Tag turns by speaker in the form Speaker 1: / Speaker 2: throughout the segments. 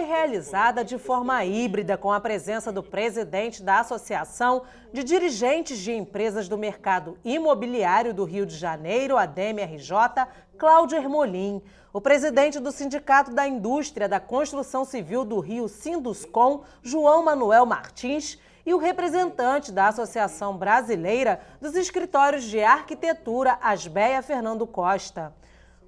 Speaker 1: realizada de forma híbrida com a presença do presidente da Associação de Dirigentes de Empresas do Mercado Imobiliário do Rio de Janeiro, ADEME-RJ, Cláudio Hermolin, o presidente do Sindicato da Indústria da Construção Civil do Rio, Sinduscom, João Manuel Martins, e o representante da Associação Brasileira dos Escritórios de Arquitetura, Asbeia Fernando Costa.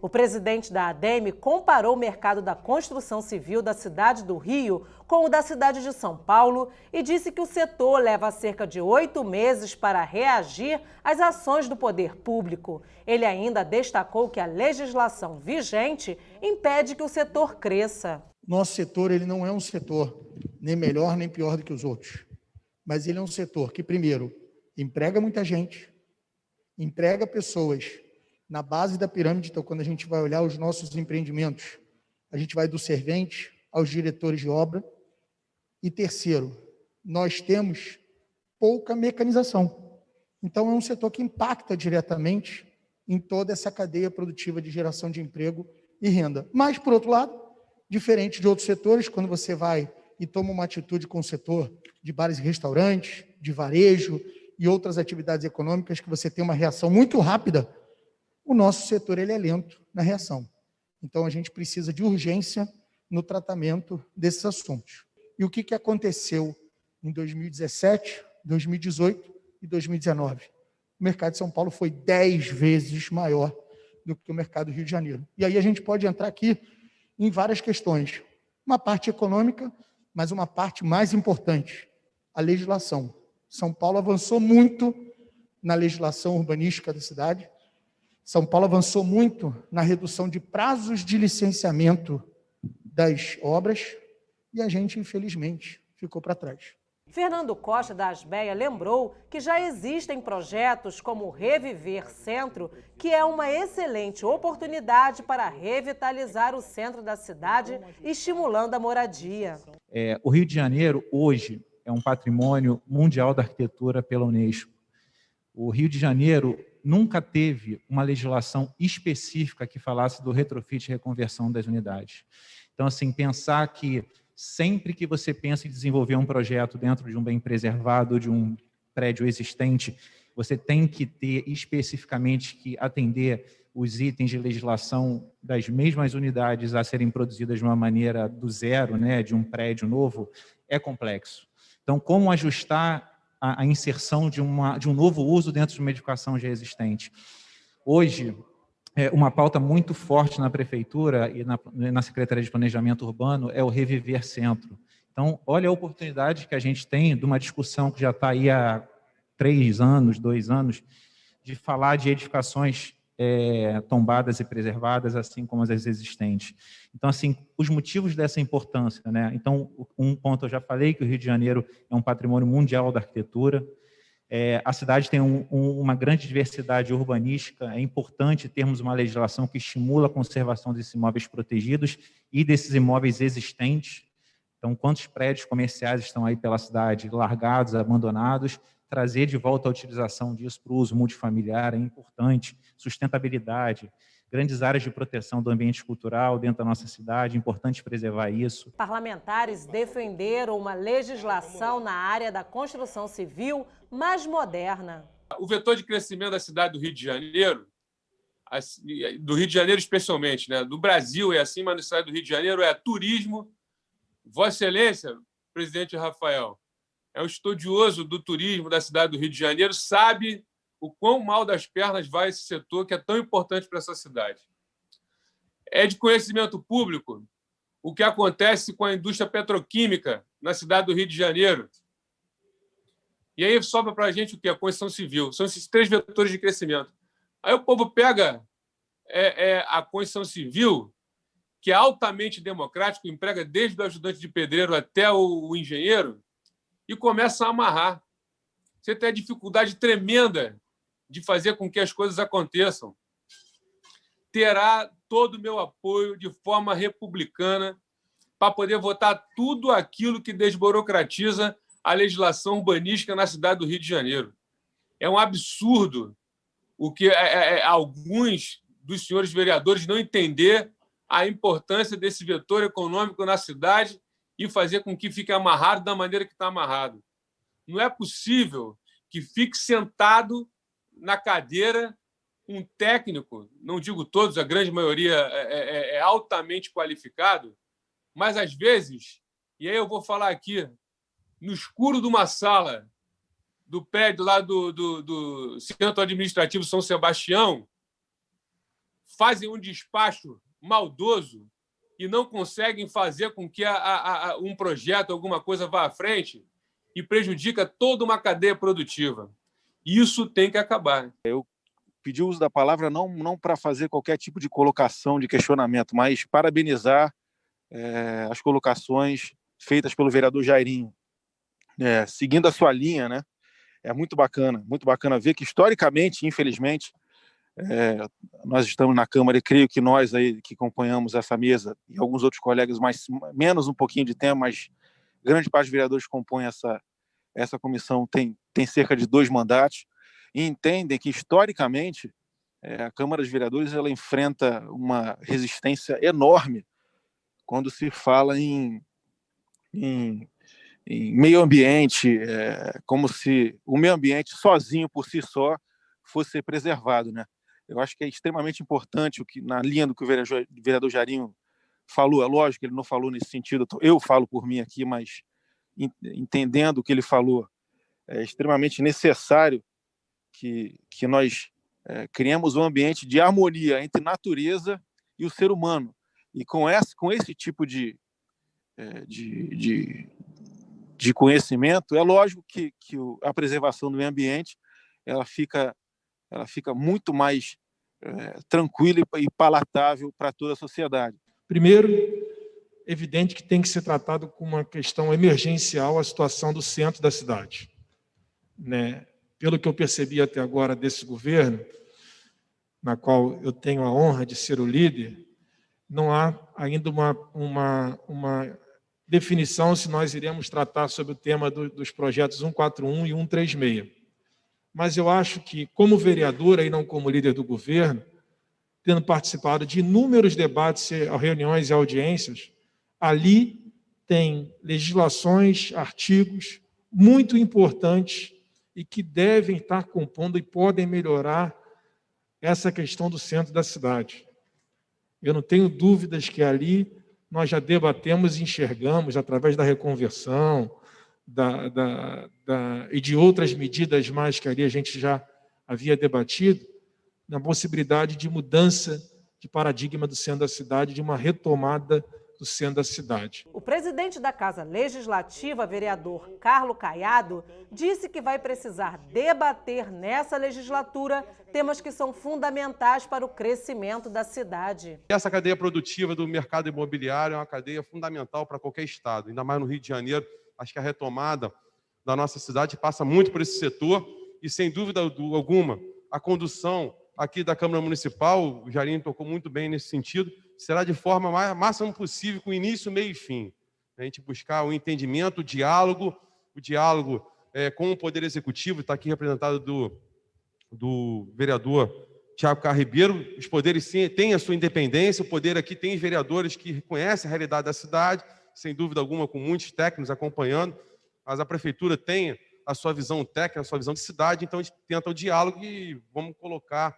Speaker 1: O presidente da ADEME comparou o mercado da construção civil da cidade do Rio com o da cidade de São Paulo e disse que o setor leva cerca de 8 meses para reagir às ações do poder público. Ele ainda destacou que a legislação vigente impede que o setor cresça.
Speaker 2: Nosso setor ele não é um setor nem melhor nem pior do que os outros, mas ele é um setor que, primeiro, emprega muita gente, emprega pessoas na base da pirâmide. Então, quando a gente vai olhar os nossos empreendimentos, a gente vai do servente aos diretores de obra. E terceiro, nós temos pouca mecanização. Então, é um setor que impacta diretamente em toda essa cadeia produtiva de geração de emprego e renda. Mas, por outro lado, diferente de outros setores, quando você vai e toma uma atitude com o setor de bares e restaurantes, de varejo e outras atividades econômicas, que você tem uma reação muito rápida, o nosso setor ele é lento na reação. Então, a gente precisa de urgência no tratamento desses assuntos. E o que aconteceu em 2017, 2018 e 2019? O mercado de São Paulo foi 10 vezes maior do que o mercado do Rio de Janeiro. E aí a gente pode entrar aqui em várias questões. Uma parte econômica, mas uma parte mais importante, a legislação. São Paulo avançou muito na legislação urbanística da cidade. São Paulo avançou muito na redução de prazos de licenciamento das obras e a gente, infelizmente, ficou para trás.
Speaker 1: Fernando Costa, da Asbeia, lembrou que já existem projetos como o Reviver Centro, que é uma excelente oportunidade para revitalizar o centro da cidade, estimulando a moradia.
Speaker 3: O Rio de Janeiro, hoje, é um patrimônio mundial da arquitetura pela Unesco. O Rio de Janeiro nunca teve uma legislação específica que falasse do retrofit e reconversão das unidades. Então, assim, pensar que sempre que você pensa em desenvolver um projeto dentro de um bem preservado, de um prédio existente, você tem que ter especificamente que atender os itens de legislação das mesmas unidades a serem produzidas de uma maneira do zero, né, de um prédio novo, é complexo. Então, como ajustar a inserção de um novo uso dentro de uma edificação já existente? Hoje, uma pauta muito forte na Prefeitura e na Secretaria de Planejamento Urbano é o Reviver Centro. Então, olha a oportunidade que a gente tem de uma discussão que já está aí há 3 anos, 2 anos, de falar de edificações tombadas e preservadas, assim como as existentes. Então, assim, os motivos dessa importância, né? Então, um ponto eu já falei, que o Rio de Janeiro é um patrimônio mundial da arquitetura. A cidade tem uma grande diversidade urbanística. É importante termos uma legislação que estimula a conservação desses imóveis protegidos e desses imóveis existentes. Então, quantos prédios comerciais estão aí pela cidade largados, abandonados? Trazer de volta a utilização disso para o uso multifamiliar é importante. Sustentabilidade, grandes áreas de proteção do ambiente cultural dentro da nossa cidade, é importante preservar isso.
Speaker 1: Parlamentares defenderam uma legislação na área da construção civil mais moderna.
Speaker 4: O vetor de crescimento da cidade do Rio de Janeiro, especialmente, né, do Brasil é assim, mas na cidade do Rio de Janeiro é turismo. Vossa Excelência, presidente Rafael, é um estudioso do turismo da cidade do Rio de Janeiro, sabe o quão mal das pernas vai esse setor, que é tão importante para essa cidade. É de conhecimento público o que acontece com a indústria petroquímica na cidade do Rio de Janeiro. E aí sobra para a gente o quê? A construção civil. São esses 3 vetores de crescimento. Aí o povo pega a construção civil, que é altamente democrático, emprega desde o ajudante de pedreiro até o engenheiro, e começa a amarrar. Você tem a dificuldade tremenda de fazer com que as coisas aconteçam. Terá todo o meu apoio de forma republicana para poder votar tudo aquilo que desburocratiza a legislação urbanística na cidade do Rio de Janeiro. É um absurdo o que alguns dos senhores vereadores não entender a importância desse vetor econômico na cidade e fazer com que fique amarrado da maneira que está amarrado. Não é possível que fique sentado na cadeira um técnico, não digo todos, a grande maioria é altamente qualificado, mas às vezes, e aí eu vou falar aqui, no escuro de uma sala do prédio lá do Centro Administrativo São Sebastião, fazem um despacho maldoso e não conseguem fazer com que um projeto, alguma coisa vá à frente e prejudica toda uma cadeia produtiva. Isso tem que acabar.
Speaker 5: Eu pedi o uso da palavra não para fazer qualquer tipo de colocação, de questionamento, mas parabenizar as colocações feitas pelo vereador Jairinho. Seguindo a sua linha, né? É muito bacana ver que, historicamente, infelizmente, nós estamos na Câmara e creio que nós aí que acompanhamos essa mesa e alguns outros colegas menos um pouquinho de tempo, mas grande parte dos vereadores que compõem essa comissão tem cerca de 2 mandatos e entendem que, historicamente, a Câmara dos Vereadores ela enfrenta uma resistência enorme quando se fala em meio ambiente, como se o meio ambiente sozinho, por si só, fosse ser preservado, né? Eu acho que é extremamente importante, na linha do que o vereador Jairinho falou, é lógico que ele não falou nesse sentido, eu falo por mim aqui, mas entendendo o que ele falou, é extremamente necessário que nós criemos um ambiente de harmonia entre natureza e o ser humano. E com esse tipo de conhecimento, é lógico que a preservação do meio ambiente ela fica muito mais tranquila e palatável para toda a sociedade.
Speaker 6: Primeiro, evidente que tem que ser tratado como uma questão emergencial a situação do centro da cidade, né? Pelo que eu percebi até agora desse governo, na qual eu tenho a honra de ser o líder, não há ainda uma definição se nós iremos tratar sobre o tema dos projetos 141 e 136. Mas eu acho que, como vereadora e não como líder do governo, tendo participado de inúmeros debates, reuniões e audiências, ali tem legislações, artigos muito importantes e que devem estar compondo e podem melhorar essa questão do centro da cidade. Eu não tenho dúvidas que ali nós já debatemos e enxergamos, através da reconversão e de outras medidas mais que ali a gente já havia debatido, na possibilidade de mudança de paradigma do centro da cidade, de uma retomada do centro da cidade.
Speaker 1: O presidente da Casa Legislativa, vereador Carlos Caiado, disse que vai precisar debater nessa legislatura temas que são fundamentais para o crescimento da cidade.
Speaker 7: Essa cadeia produtiva do mercado imobiliário é uma cadeia fundamental para qualquer estado, ainda mais no Rio de Janeiro. Acho que a retomada da nossa cidade passa muito por esse setor e, sem dúvida alguma, a condução aqui da Câmara Municipal, o Jairinho tocou muito bem nesse sentido, será de forma máxima possível, com início, meio e fim. A gente buscar o entendimento, o diálogo com o Poder Executivo, está aqui representado do vereador Tiago Carlos Ribeiro. Os poderes sim, têm a sua independência, o poder aqui tem vereadores que reconhecem a realidade da cidade, sem dúvida alguma, com muitos técnicos acompanhando, mas a Prefeitura tem a sua visão técnica, a sua visão de cidade, então a gente tenta o diálogo e vamos colocar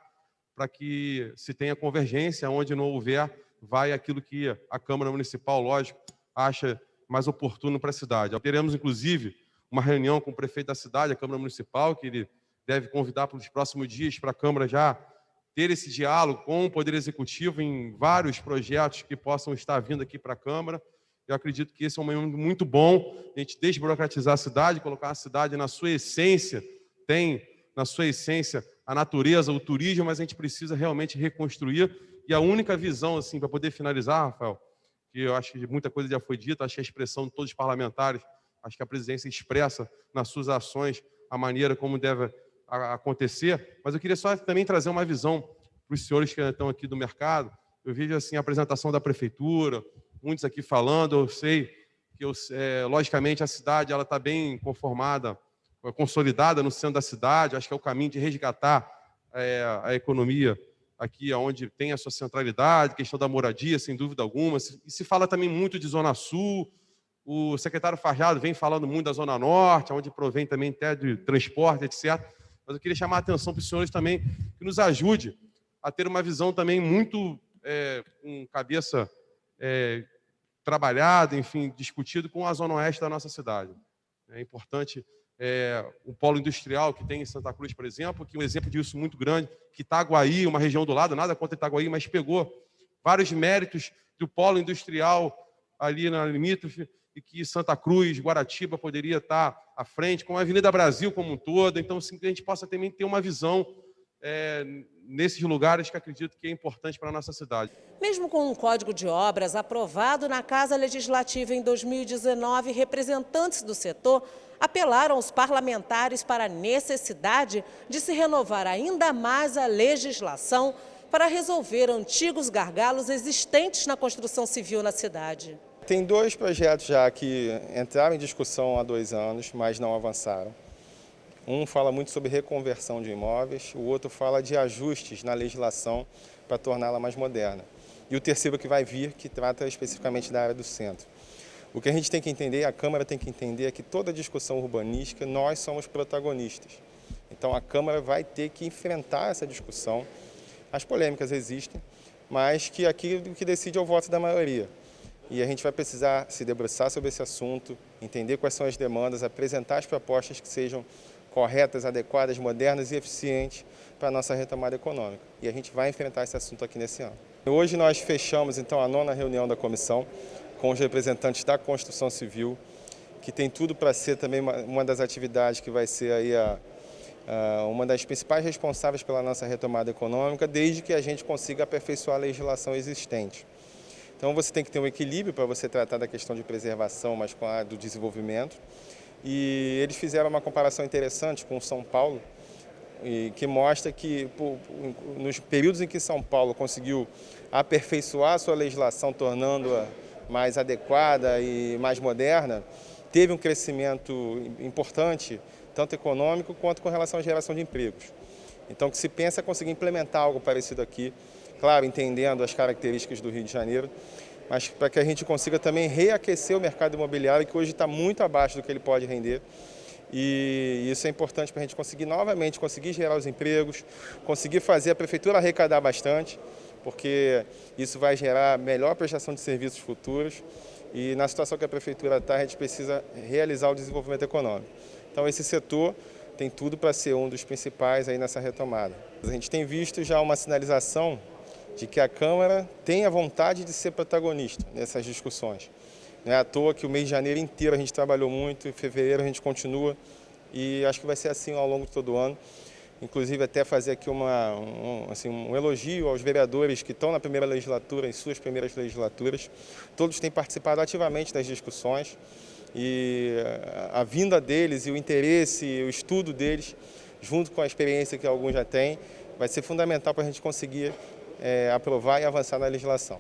Speaker 7: para que se tenha convergência, onde não houver, vai aquilo que a Câmara Municipal, lógico, acha mais oportuno para a cidade. Teremos, inclusive, uma reunião com o prefeito da cidade, a Câmara Municipal, que ele deve convidar para os próximos dias para a Câmara já ter esse diálogo com o Poder Executivo em vários projetos que possam estar vindo aqui para a Câmara. Eu acredito que esse é um momento muito bom, a gente desburocratizar a cidade, colocar a cidade na sua essência, tem na sua essência a natureza, o turismo, mas a gente precisa realmente reconstruir. E a única visão, assim, para poder finalizar, Rafael, que eu acho que muita coisa já foi dita, acho que a expressão de todos os parlamentares, acho que a presidência expressa nas suas ações a maneira como deve acontecer, mas eu queria só também trazer uma visão para os senhores que estão aqui do mercado. Eu vejo assim, a apresentação da Prefeitura, muitos aqui falando, eu sei que, logicamente, a cidade está bem conformada, consolidada no centro da cidade, acho que é o caminho de resgatar a economia aqui, onde tem a sua centralidade, questão da moradia, sem dúvida alguma, e se fala também muito de Zona Sul, O secretário Fajardo vem falando muito da Zona Norte, onde provém também até de transporte, etc. Mas eu queria chamar a atenção para os senhores também, que nos ajude a ter uma visão também muito com cabeça trabalhada, enfim, discutido com a Zona Oeste da nossa cidade. É importante o polo industrial que tem em Santa Cruz, por exemplo, que é um exemplo disso muito grande, que Itaguaí, uma região do lado, nada contra Itaguaí, mas pegou vários méritos do polo industrial ali na limítrofe, e que Santa Cruz, Guaratiba poderia estar à frente, com a Avenida Brasil como um todo. Então, assim, que a gente possa também ter uma visão nesses lugares que acredito que é importante para a nossa cidade.
Speaker 1: Mesmo com um Código de Obras aprovado na Casa Legislativa em 2019, representantes do setor apelaram aos parlamentares para a necessidade de se renovar ainda mais a legislação para resolver antigos gargalos existentes na construção civil na cidade.
Speaker 8: Tem 2 projetos já que entraram em discussão há 2 anos, mas não avançaram. Um fala muito sobre reconversão de imóveis, o outro fala de ajustes na legislação para torná-la mais moderna. E o terceiro que vai vir, que trata especificamente da área do centro. O que a gente tem que entender, a Câmara tem que entender, é que toda discussão urbanística, nós somos protagonistas. Então a Câmara vai ter que enfrentar essa discussão. As polêmicas existem, mas que aquilo que decide é o voto da maioria. E a gente vai precisar se debruçar sobre esse assunto, entender quais são as demandas, apresentar as propostas que sejam corretas, adequadas, modernas e eficientes para a nossa retomada econômica. E a gente vai enfrentar esse assunto aqui nesse ano. Hoje nós fechamos, então, a 9ª reunião da comissão com os representantes da construção civil, que tem tudo para ser também uma das atividades que vai ser aí uma das principais responsáveis pela nossa retomada econômica, desde que a gente consiga aperfeiçoar a legislação existente. Então você tem que ter um equilíbrio para você tratar da questão de preservação, mas com a do desenvolvimento. E eles fizeram uma comparação interessante com São Paulo, que mostra que nos períodos em que São Paulo conseguiu aperfeiçoar a sua legislação, tornando-a mais adequada e mais moderna, teve um crescimento importante, tanto econômico quanto com relação à geração de empregos. Então, o que se pensa é conseguir implementar algo parecido aqui, claro, entendendo as características do Rio de Janeiro, mas para que a gente consiga também reaquecer o mercado imobiliário, que hoje está muito abaixo do que ele pode render. E isso é importante para a gente conseguir novamente gerar os empregos, conseguir fazer a prefeitura arrecadar bastante, porque isso vai gerar melhor prestação de serviços futuros. E na situação que a prefeitura está, a gente precisa realizar o desenvolvimento econômico. Então esse setor tem tudo para ser um dos principais aí nessa retomada. A gente tem visto já uma sinalização de que a Câmara tem a vontade de ser protagonista nessas discussões. Não é à toa que o mês de janeiro inteiro a gente trabalhou muito, em fevereiro a gente continua e acho que vai ser assim ao longo de todo o ano. Inclusive até fazer aqui um elogio aos vereadores que estão na primeira legislatura, em suas primeiras legislaturas. Todos têm participado ativamente das discussões e a vinda deles e o interesse, o estudo deles, junto com a experiência que alguns já têm, vai ser fundamental para a gente conseguir aprovar e avançar na legislação.